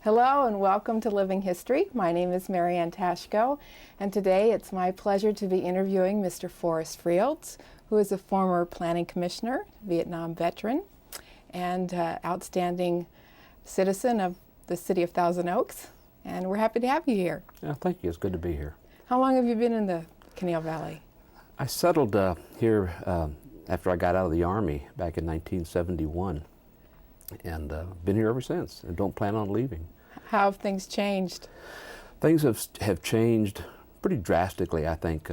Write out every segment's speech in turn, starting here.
Hello and welcome to Living History. My name is Marianne Tashko, and today it's my pleasure to be interviewing Mr. Forrest Frields, who is a former planning commissioner, Vietnam veteran, and outstanding citizen of the city of Thousand Oaks. And we're happy to have you here. Yeah, thank you. It's good to be here. How long have you been in the Canal Valley? I settled here after I got out of the Army back in 1971, and been here ever since, and don't plan on leaving. How have things changed? Things have changed pretty drastically, I think,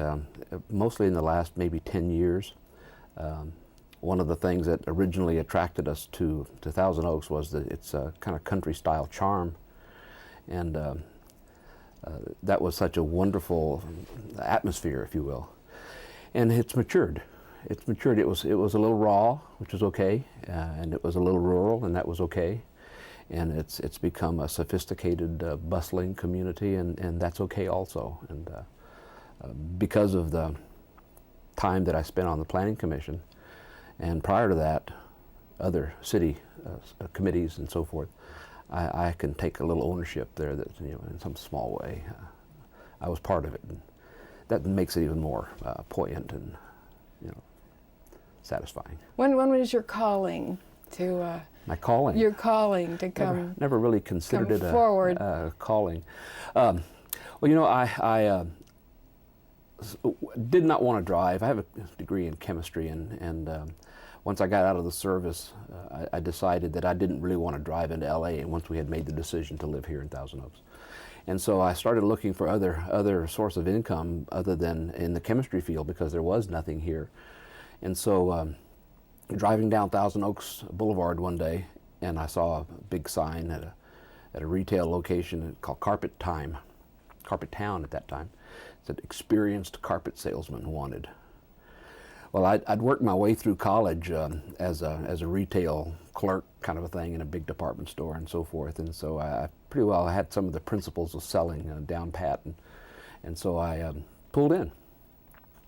mostly in the last maybe 10 years. One of the things that originally attracted us to Thousand Oaks was that it's a kind of country-style charm, and that was such a wonderful atmosphere, if you will. And it's matured. It's matured. It was a little raw, which was okay, and it was a little rural, and that was okay. And it's become a sophisticated, bustling community, and that's okay also. And because of the time that I spent on the Planning Commission, and prior to that, other city committees and so forth, I can take a little ownership there that, you know, in some small way, I was part of it. And that makes it even more poignant and, you know, satisfying. When was your calling to? My calling. Your calling to come. Never really considered it a calling. Well, you know, I did not want to drive. I have a degree in chemistry, and once I got out of the service, I decided that I didn't really want to drive into LA. And once we had made the decision to live here in Thousand Oaks, and so I started looking for other source of income other than in the chemistry field, because there was nothing here. And so driving down Thousand Oaks Boulevard one day, and I saw a big sign at a retail location called Carpet Town at that time. It said experienced carpet salesman wanted. Well, I'd worked my way through college as a retail clerk kind of a thing in a big department store and so forth, and so I pretty well had some of the principles of selling down pat, and so I pulled in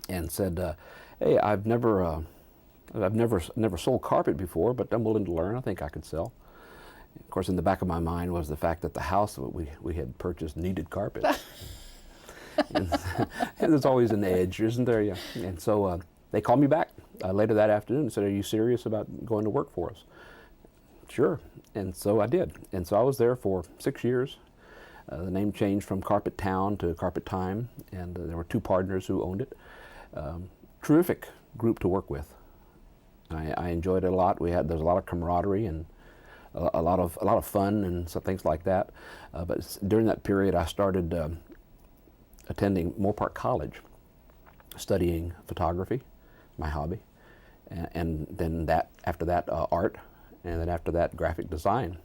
and said, "Hey, I've never sold carpet before, but I'm willing to learn. I think I could sell." Of course, in the back of my mind was the fact that the house that we had purchased needed carpet. and there's always an edge, isn't there? Yeah. And so they called me back later that afternoon and said, "Are you serious about going to work for us?" Sure. And so I did. And so I was there for 6 years. The name changed from Carpet Town to Carpet Time, and there were two partners who owned it. Terrific group to work with. I enjoyed it a lot. There's a lot of camaraderie and a lot of fun and some things like that. But during that period, I started attending Moorpark College, studying photography, my hobby, and then after that art, and then after that graphic design.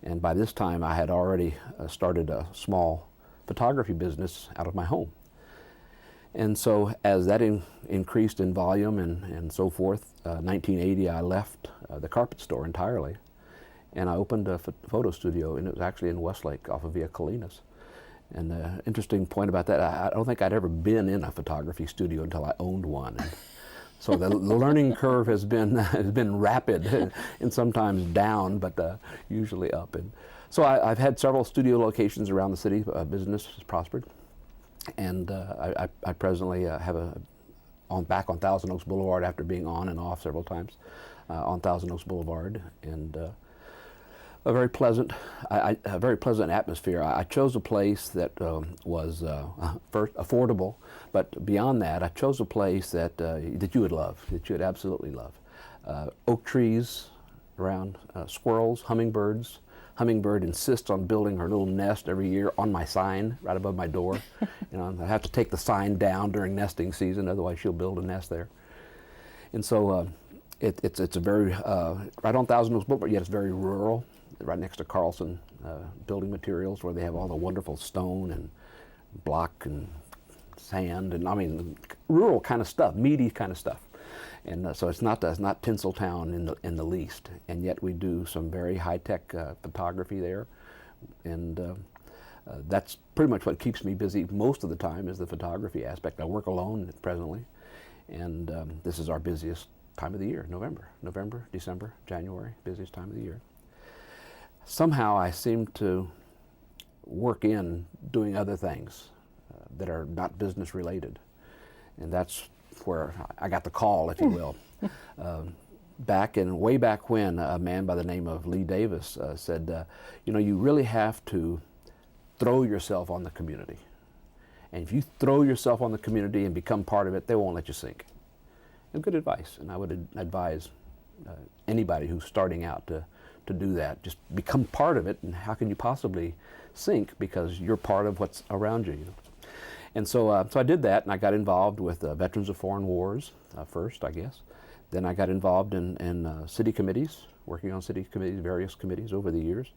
And by this time, I had already started a small photography business out of my home. And so as that increased in volume and so forth, 1980 I left the carpet store entirely, and I opened a photo studio, and it was actually in Westlake off of Via Colinas. And the interesting point about that, I don't think I'd ever been in a photography studio until I owned one. And so the learning curve has been rapid and sometimes down, but usually up. And so I've had several studio locations around the city. Business has prospered. And I presently have back on Thousand Oaks Boulevard after being on and off several times on Thousand Oaks Boulevard, and a very pleasant atmosphere. I chose a place that was first affordable, but beyond that, I chose a place that you would love, that you would absolutely love. Oak trees around, squirrels, hummingbirds. Hummingbird insists on building her little nest every year on my sign right above my door. You know, I have to take the sign down during nesting season, otherwise she'll build a nest there. And so it's a very right on Thousand Oaks Boulevard, yet it's very rural, right next to Carlson Building Materials, where they have all the wonderful stone and block and sand, and I mean rural kind of stuff, meaty kind of stuff. And so it's not Tinseltown in the least, and yet we do some very high-tech photography there, and that's pretty much what keeps me busy most of the time, is the photography aspect. I work alone presently, and this is our busiest time of the year, November, December, January, busiest time of the year. somehow I seem to work in doing other things that are not business related. And that's where I got the call, if you will. Way back when, a man by the name of Lee Davis said, you know, you really have to throw yourself on the community. And if you throw yourself on the community and become part of it, they won't let you sink. And good advice, and I would advise anybody who's starting out to do that. Just become part of it, and how can you possibly sink, because you're part of what's around you. And so, so I did that, and I got involved with Veterans of Foreign Wars first, I guess. Then I got involved in city committees, working on city committees, various committees over the years,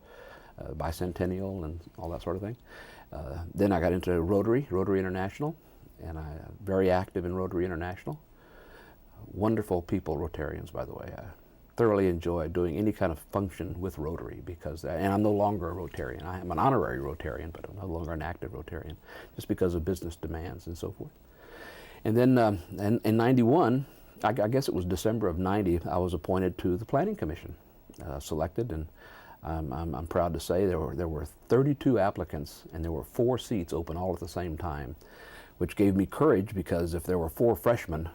bicentennial and all that sort of thing. Then I got into Rotary International, and I'm very active in Rotary International. Wonderful people, Rotarians, by the way. I thoroughly enjoy doing any kind of function with Rotary, because, and I'm no longer a Rotarian. I am an honorary Rotarian, but I'm no longer an active Rotarian, just because of business demands and so forth. And then in 91, I guess it was December of 90, I was appointed to the Planning Commission, selected, and I'm proud to say there were 32 applicants, and there were 4 seats open all at the same time, which gave me courage, because if there were 4 freshmen,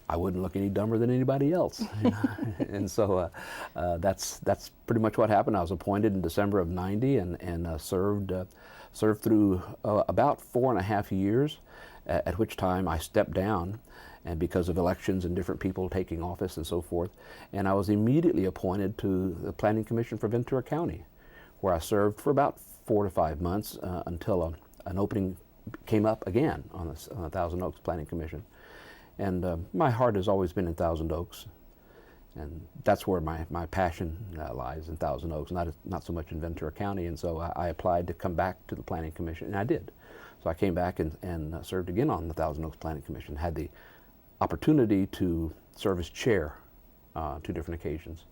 I wouldn't look any dumber than anybody else. And so that's pretty much what happened. I was appointed in December of 90 and served through about 4.5 years, at which time I stepped down, and because of elections and different people taking office and so forth. And I was immediately appointed to the Planning Commission for Ventura County, where I served for about 4 to 5 months until an opening came up again on the Thousand Oaks Planning Commission. And my heart has always been in Thousand Oaks, and that's where my passion lies, in Thousand Oaks, not so much in Ventura County. And so I applied to come back to the Planning Commission, and I did. So I came back and served again on the Thousand Oaks Planning Commission, had the opportunity to serve as chair 2 different occasions.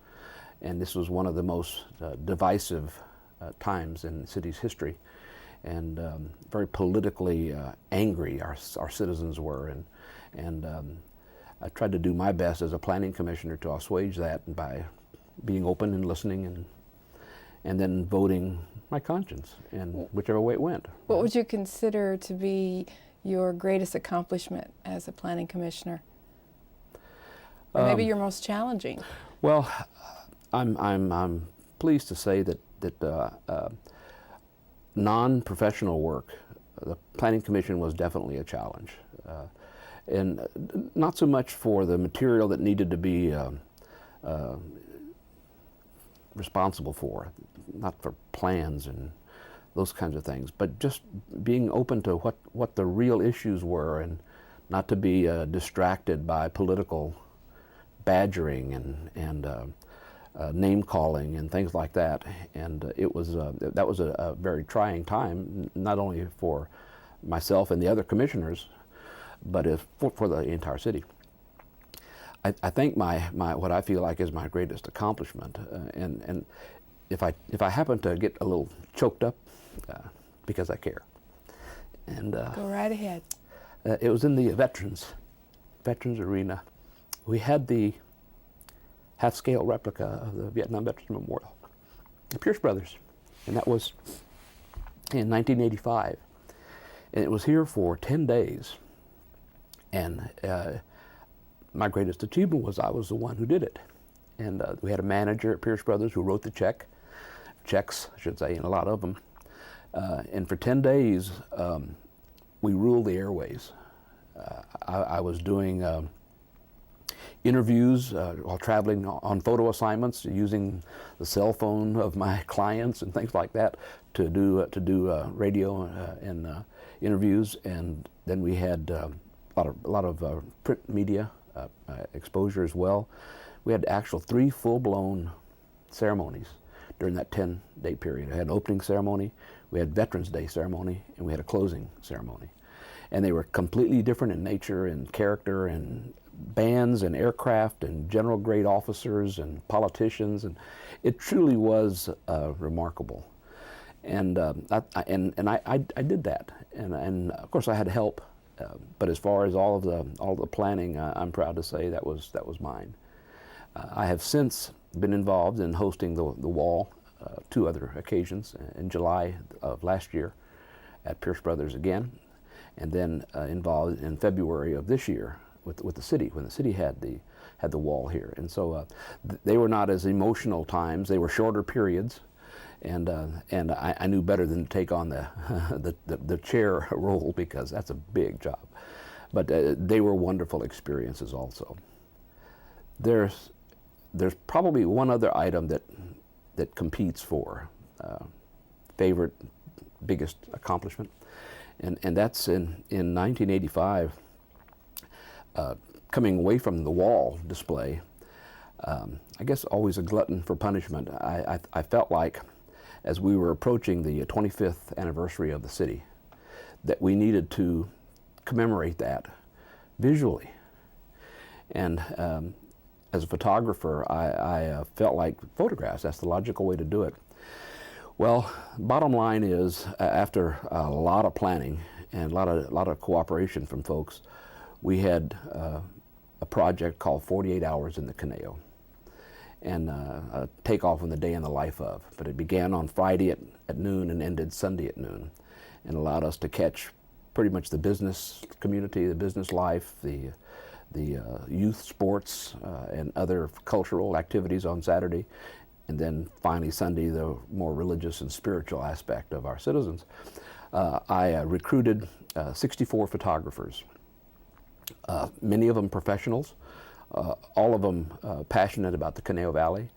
And this was one of the most divisive times in the city's history, and very politically angry our citizens were. And I tried to do my best as a planning commissioner to assuage that by being open and listening, and then voting my conscience in whichever way it went. What would you consider to be your greatest accomplishment as a planning commissioner? Or maybe your most challenging? Well, I'm pleased to say that non-professional work, the Planning Commission was definitely a challenge. And not so much for the material that needed to be responsible for, not for plans and those kinds of things, but just being open to what the real issues were, and not to be distracted by political badgering and name calling and things like that. And that was a very trying time, not only for myself and the other commissioners, but for the entire city. I think my what I feel like is my greatest accomplishment, and if I happen to get a little choked up, because I care. And go right ahead. It was in the veterans arena. We had the half-scale replica of the Vietnam Veterans Memorial, the Pierce Brothers, and that was in 1985. And it was here for 10 days. And my greatest achievement was I was the one who did it. And we had a manager at Pierce Brothers who wrote the checks, I should say, and a lot of them. And for 10 days, we ruled the airways. I was doing interviews while traveling on photo assignments, using the cell phone of my clients and things like that to do radio and interviews. And then we had a lot of print media exposure as well. We had actual 3 full-blown ceremonies during that 10-day period. I had an opening ceremony, we had Veterans Day ceremony, and we had a closing ceremony. And they were completely different in nature and character, and bands and aircraft and general grade officers and politicians, and it truly was remarkable. And I did that, and of course I had help. But as far as all the planning, I'm proud to say that was mine. I have since been involved in hosting the wall two other occasions, in July of last year at Pierce Brothers again, and then involved in February of this year with the city, when the city had the wall here. And so they were not as emotional times. They were shorter periods, and I knew better than to take on the chair role, because that's a big job. But they were wonderful experiences also. There's probably one other item that competes for favorite, biggest accomplishment, and that's in 1985, coming away from the wall display. I guess always a glutton for punishment. I felt like, as we were approaching the 25th anniversary of the city, that we needed to commemorate that visually. And as a photographer, I felt like photographs, that's the logical way to do it. Well, bottom line is, after a lot of planning and a lot of cooperation from folks, we had a project called 48 Hours in the Caneo, and a takeoff in the day in the life of. But it began on Friday at noon and ended Sunday at noon, and allowed us to catch pretty much the business community, the business life, the youth sports and other cultural activities on Saturday, and then finally Sunday, the more religious and spiritual aspect of our citizens. I recruited 64 photographers, many of them professionals, all of them passionate about the Caneo Valley.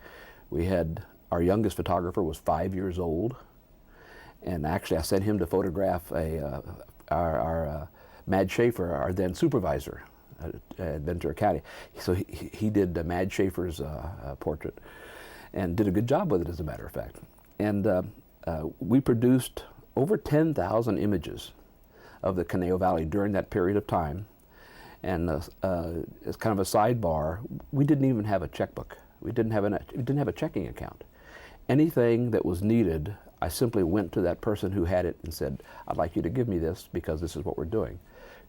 We had, our youngest photographer was 5 years old, and actually I sent him to photograph our Mad Schaefer, our then supervisor at Ventura County. So he did Mad Schaefer's portrait, and did a good job with it, as a matter of fact. And we produced over 10,000 images of the Caneo Valley during that period of time. And as kind of a sidebar, we didn't even have a checkbook. We didn't have a checking account. Anything that was needed, I simply went to that person who had it and said, "I'd like you to give me this, because this is what we're doing."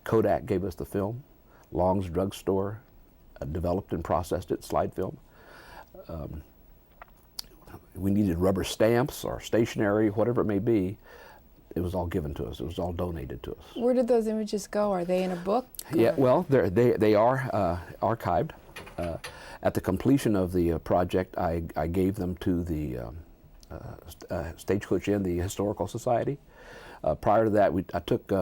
Kodak gave us the film. Long's Drugstore developed and processed it, slide film. We needed rubber stamps or stationery, whatever it may be. It was all given to us. It was all donated to us. Where did those images go? Are they in a book? Yeah, well, they are archived. At the completion of the project, I gave them to the Stagecoach Inn, the Historical Society. Prior to that, I took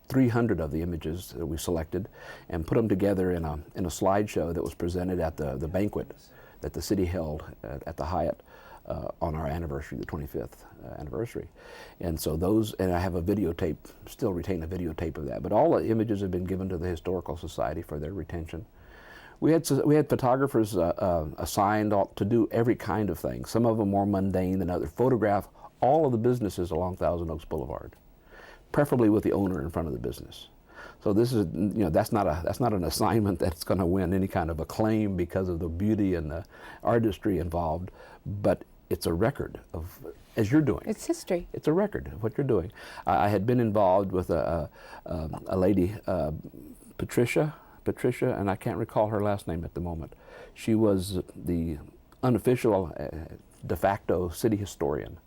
300 of the images that we selected and put them together in a slideshow that was presented at the banquet that the city held at the Hyatt on our anniversary, the 25th anniversary. And so those, and I have a videotape, still retain a videotape of that, but all the images have been given to the Historical Society for their retention. We had photographers assigned to do every kind of thing, some of them more mundane than others. Photograph all of the businesses along Thousand Oaks Boulevard, preferably with the owner in front of the business. So this is, that's not an assignment that's going to win any kind of acclaim because of the beauty and the artistry involved, but it's a record of, as you're doing. It's history. It's a record of what you're doing. I had been involved with a lady, Patricia, and I can't recall her last name at the moment. She was the unofficial, de facto city historian.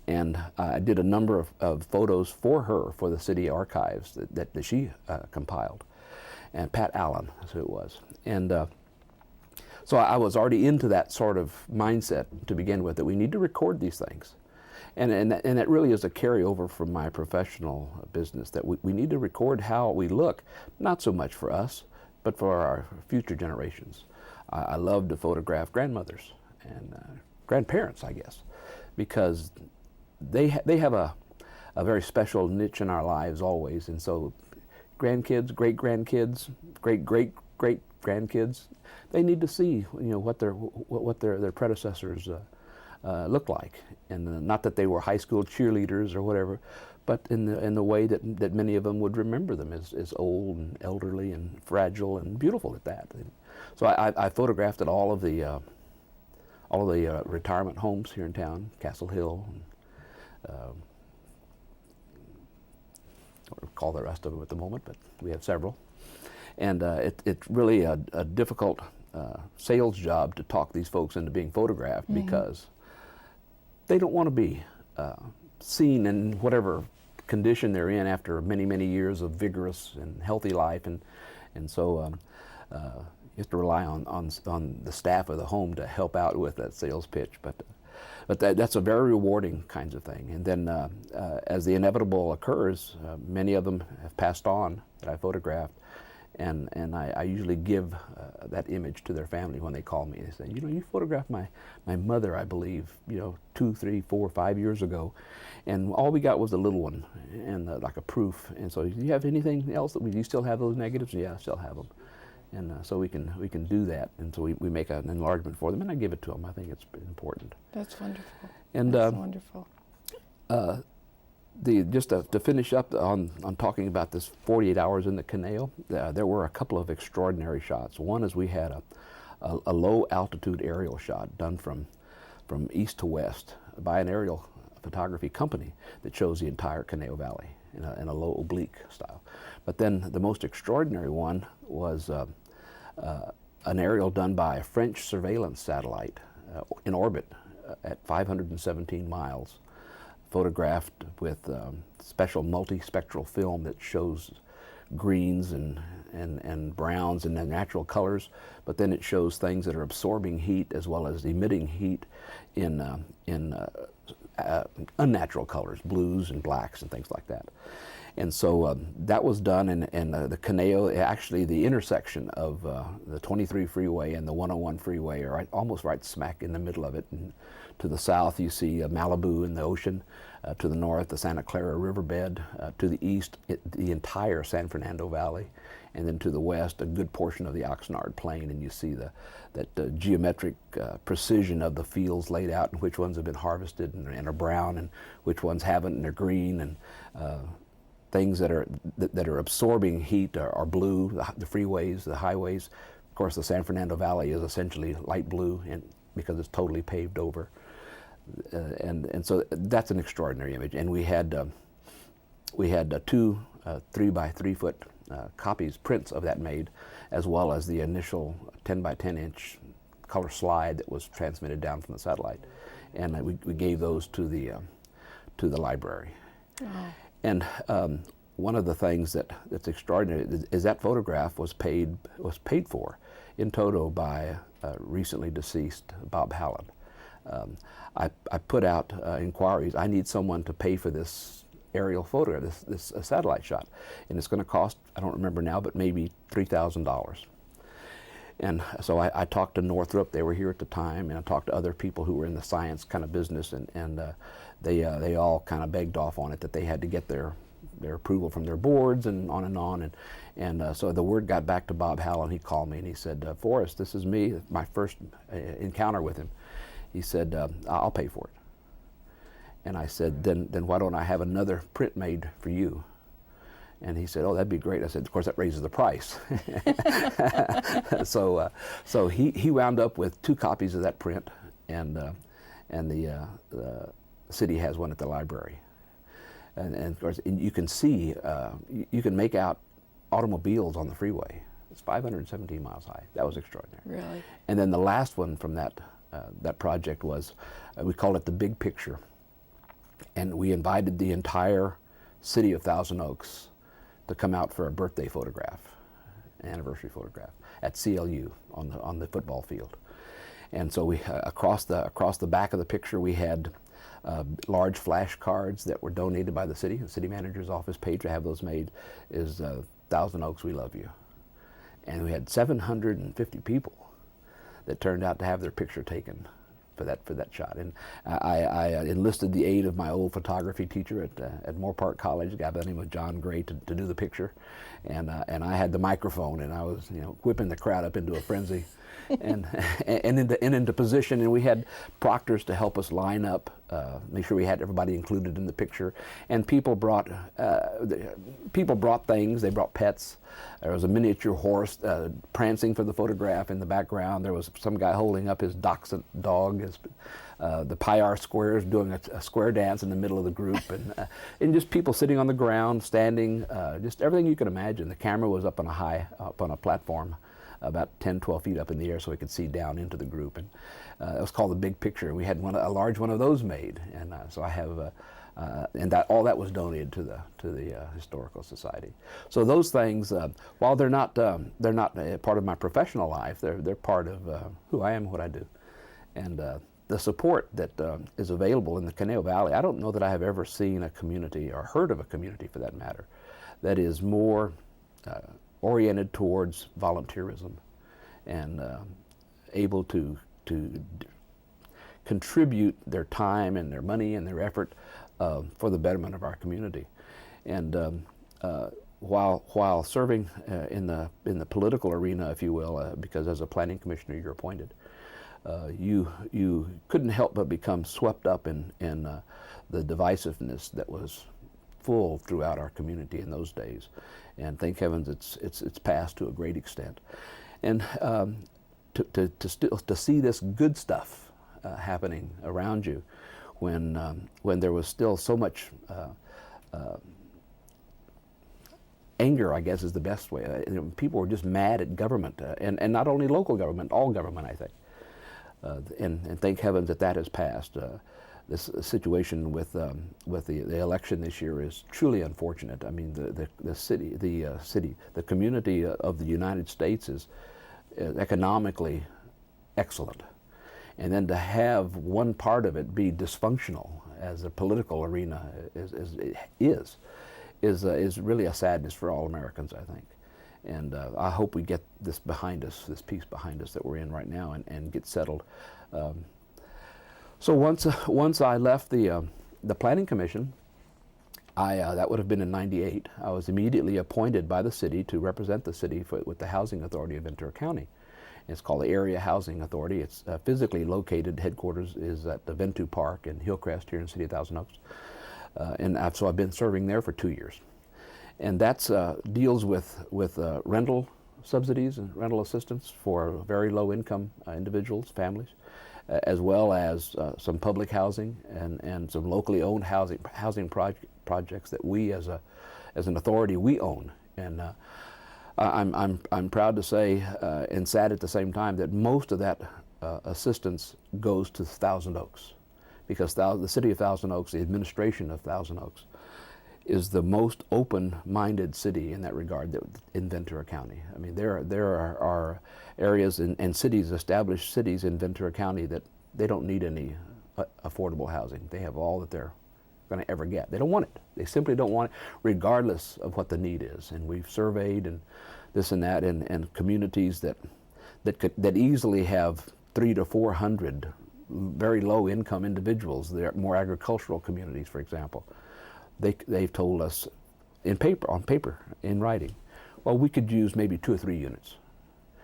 And I did a number of photos for her for the city archives that she compiled. And Pat Allen is who it was. And so I was already into that sort of mindset to begin with, that we need to record these things. And that really is a carryover from my professional business, that we need to record how we look, not so much for us, but for our future generations. I love to photograph grandmothers and grandparents, I guess, because they have a very special niche in our lives always. And so grandkids, great-grandkids, great-great-great-grandkids, they need to see what their predecessors looked like. And not that they were high school cheerleaders or whatever, but in the way that many of them would remember them as old and elderly and fragile and beautiful at that. And so I photographed at all of the retirement homes here in town, Castle Hill. I don't recall the rest of them at the moment, but we have several. And it's really a difficult sales job to talk these folks into being photographed because they don't want to be seen in whatever condition they're in after many, many years of vigorous and healthy life, and so you have to rely on the staff of the home to help out with that sales pitch, but that's a very rewarding kinds of thing. And then as the inevitable occurs, many of them have passed on that I photographed, and I usually give that image to their family when they call me. They say, you know, you photographed my mother, I believe, you know, 2, 3, 4, 5 years ago, and all we got was a little one, and like a proof. And so, do you have anything else do you still have those negatives? Yeah, I still have them. And so we can do that, and so we make an enlargement for them, and I give it to them. I think it's important. That's wonderful. And that's wonderful. Just to finish up on talking about this 48 hours in the canal, there were a couple of extraordinary shots. One is we had a low altitude aerial shot done from east to west by an aerial photography company that shows the entire Canal Valley in a low oblique style. But then the most extraordinary one was an aerial done by a French surveillance satellite in orbit at 517 miles, photographed with special multispectral film that shows greens and browns and the natural colors, but then it shows things that are absorbing heat as well as emitting heat in unnatural colors, blues and blacks and things like that. And so that was done, and the canal, actually the intersection of the 23 freeway and the 101 freeway are almost right smack in the middle of it. And to the south you see Malibu and the ocean, to the north the Santa Clara riverbed, to the east the entire San Fernando Valley, and then to the west a good portion of the Oxnard Plain, and you see that geometric precision of the fields laid out, and which ones have been harvested and are brown, and which ones haven't and they're green, and things that are absorbing heat are blue, the freeways, the highways. Of course, the San Fernando Valley is essentially light blue, and because it's totally paved over. And so that's an extraordinary image. And we had two 3 by 3 foot copies, prints of that made, as well as the initial 10 by 10 inch color slide that was transmitted down from the satellite. And we gave those to the library. Oh. And one of the things that's extraordinary is that photograph was paid for in toto by recently deceased Bob Hallen. I put out inquiries. I need someone to pay for this aerial photo, this satellite shot, and it's going to cost, I don't remember now, but maybe $3,000. And so I talked to Northrop. They were here at the time, and I talked to other people who were in the science kind of business, and they all kind of begged off on it, that they had to get their approval from their boards and on. And so the word got back to Bob Hallen. He called me and he said, Forrest, this is me, my first encounter with him. He said, I'll pay for it. And I said, then why don't I have another print made for you? And he said, oh, that'd be great. I said, of course, that raises the price. So he wound up with 2 copies of that print, and the city has one at the library. And of course, you can see, you can make out automobiles on the freeway. It's 517 miles high. That was extraordinary. Really? And then the last one from that project was, we called it the Big Picture. And we invited the entire city of Thousand Oaks to come out for a birthday photograph, an anniversary photograph, at CLU on the football field. And so we across the back of the picture we had large flashcards that were donated by the city. The city manager's office paid to have those made. Is Thousand Oaks, we love you. And we had 750 people that turned out to have their picture taken for that shot. And I enlisted the aid of my old photography teacher at Moore Park College, a guy by the name of John Gray, to do the picture. And I had the microphone, and I was whipping the crowd up into a frenzy. and into position, and we had proctors to help us line up, make sure we had everybody included in the picture. And people brought things. They brought pets. There was a miniature horse prancing for the photograph in the background. There was some guy holding up his dachshund dog. The Pyar Squares doing a square dance in the middle of the group, and just people sitting on the ground, standing, just everything you can imagine. The camera was up on a platform about 10, 12 feet up in the air so we could see down into the group. And it was called the Big Picture. We had a large one of those made, and so I have, and all that was donated to the Historical Society. So those things, while they're not part of my professional life, they're part of who I am and what I do. And the support that is available in the Conejo Valley, I don't know that I have ever seen a community, or heard of a community for that matter, that is more oriented towards volunteerism and able to contribute their time and their money and their effort for the betterment of our community. And while serving in the political arena, if you will, because as a planning commissioner you're appointed, you couldn't help but become swept up in the divisiveness that was full throughout our community in those days. And thank heavens it's passed to a great extent. And to see this good stuff happening around you when there was still so much anger, I guess is the best way. People were just mad at government, and not only local government, all government, I think. And thank heavens that has passed. This situation with the election this year is truly unfortunate. I mean, the community of the United States is economically excellent, and then to have one part of it be dysfunctional as a political arena is really a sadness for all Americans, I think. And I hope we get this behind us, this piece behind us that we're in right now, and get settled. So once I left the Planning Commission, that would have been in '98. I was immediately appointed by the city to represent the city with the Housing Authority of Ventura County. It's called the Area Housing Authority. It's physically located. Headquarters is at the Ventura Park in Hillcrest here in the city of Thousand Oaks. So I've been serving there for 2 years. And that deals with rental subsidies and rental assistance for very low income individuals, families, as well as some public housing and some locally owned housing projects that we as an authority we own. And I'm proud to say and sad at the same time that most of that assistance goes to Thousand Oaks, because the city of Thousand Oaks, the administration of Thousand Oaks, is the most open-minded city in that regard in Ventura County. I mean, there are areas and cities, established cities in Ventura County, that they don't need any affordable housing. They have all that they're going to ever get. They don't want it. They simply don't want it, regardless of what the need is. And we've surveyed and this and that, and communities that easily have 300 to 400 very low-income individuals. They're more agricultural communities, for example. They've told us on paper, in writing, well, we could use maybe 2 or 3 units,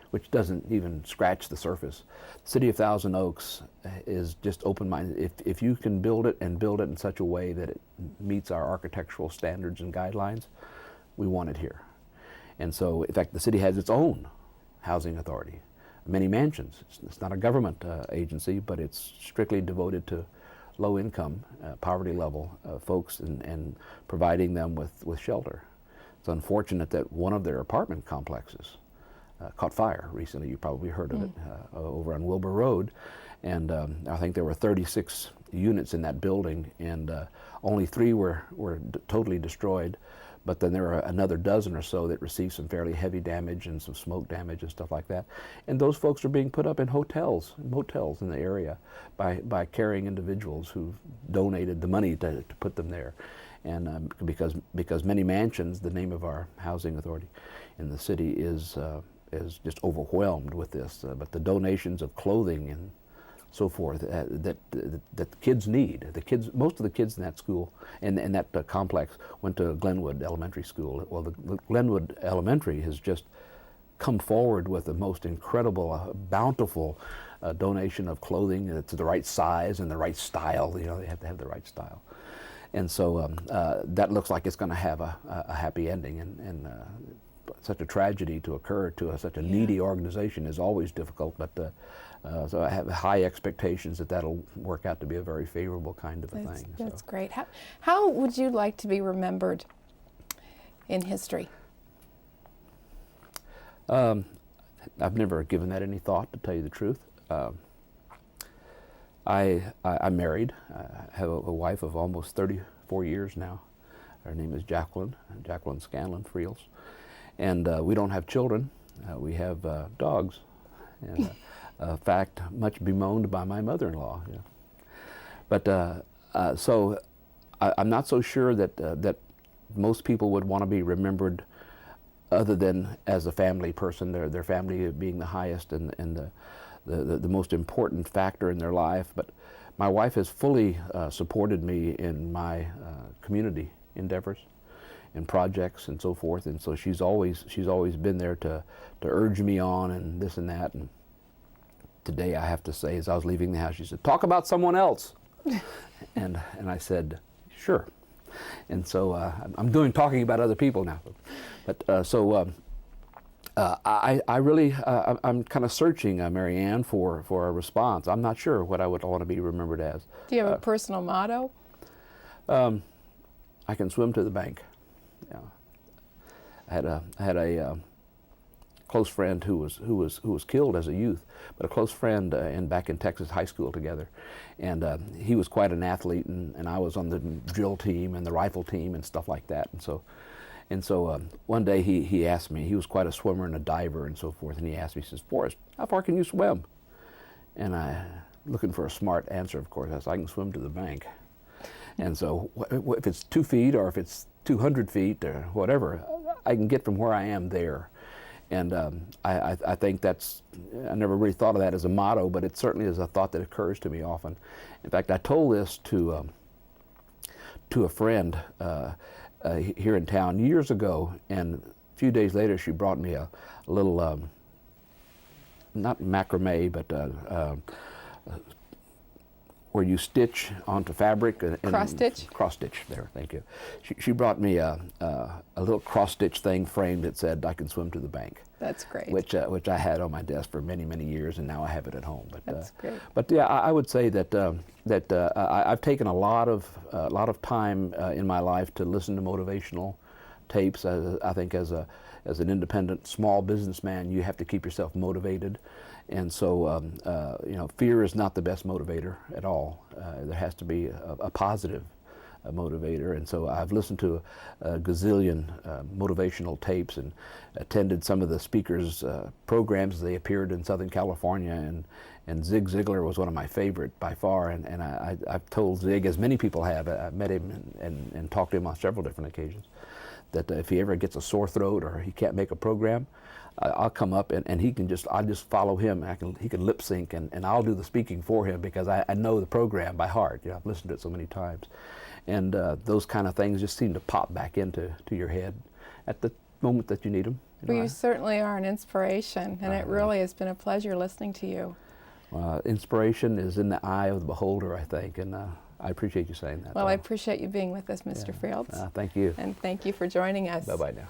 which doesn't even scratch the surface. The city of Thousand Oaks is just open-minded. If you can build it in such a way that it meets our architectural standards and guidelines, we want it here. And so, in fact, the city has its own housing authority, many mansions. It's not a government agency, but it's strictly devoted to low-income, poverty level folks, and providing them with shelter. It's unfortunate that one of their apartment complexes caught fire recently. You probably heard of it, over on Wilbur Road. And I think there were 36 units in that building, and only 3 were totally destroyed. But then there are another dozen or so that received some fairly heavy damage and some smoke damage and stuff like that. And those folks are being put up in motels in the area by caring individuals who donated the money to put them there. And because many mansions, the name of our housing authority in the city, is just overwhelmed with this. But the donations of clothing and so forth that the kids need. Most of the kids in that school and that complex went to Glenwood Elementary School. Well, the Glenwood Elementary has just come forward with the most incredible, bountiful donation of clothing that's the right size and the right style. You know, they have to have the right style. And so that looks like it's going to have a happy ending. And such a tragedy to occur to such a needy organization is always difficult, but so I have high expectations that that'll work out to be a very favorable kind of a thing. That's great. How would you like to be remembered in history? I've never given that any thought, to tell you the truth. I'm married. I have a wife of almost 34 years now. Her name is Jacqueline Scanlon Frields. And we don't have children. We have dogs. And, a fact much bemoaned by my mother-in-law. Yeah. But so I'm not so sure that most people would want to be remembered other than as a family person, their family being the highest and the most important factor in their life. But my wife has fully supported me in my community endeavors and projects and so forth, and so she's always been there to urge me on and this and that. And today I have to say, as I was leaving the house, she said, "Talk about someone else." and I said, "Sure." And so I'm talking about other people now. But I really, I'm kind of searching, Mary Ann, for a response. I'm not sure what I would want to be remembered as. Do you have a personal motto? I can swim to the bank. Yeah. I had a close friend who was killed as a youth, but a close friend back in Texas high school together, and he was quite an athlete, and I was on the drill team and the rifle team and stuff like that, and so one day he asked me. He was quite a swimmer and a diver and so forth, and he asked me, he says, "Forrest, how far can you swim?" And I, looking for a smart answer, of course, I said, "I can swim to the bank." And so if it's 2 feet or if it's 200 feet or whatever, I can get from where I am there. And I think that's, I never really thought of that as a motto, but it certainly is a thought that occurs to me often. In fact, I told this to a friend here in town years ago, and a few days later she brought me a little, not macrame, but where you stitch onto fabric. Cross stitch? Cross stitch, there, thank you. She brought me a little cross stitch thing framed that said, "I can swim to the bank." That's great. Which I had on my desk for many, many years, and now I have it at home. But, that's great. But yeah, I would say that I've taken a lot of time in my life to listen to motivational tapes. I think as an independent small businessman, you have to keep yourself motivated. And so, fear is not the best motivator at all. There has to be a positive motivator. And so I've listened to a gazillion motivational tapes and attended some of the speakers' programs as they appeared in Southern California. And Zig Ziglar was one of my favorite by far. And I've told Zig, as many people have, I've met him and talked to him on several different occasions, that if he ever gets a sore throat or he can't make a program, I'll come up and I'll just follow him. He can lip sync and I'll do the speaking for him because I know the program by heart. I've listened to it so many times. And those kind of things just seem to pop back into your head at the moment that you need them. Well, you certainly are an inspiration, and it really has been a pleasure listening to you. Inspiration is in the eye of the beholder, I think, and I appreciate you saying that. Well, I appreciate you being with us, Mr. Frields. Thank you. And thank you for joining us. Bye-bye now.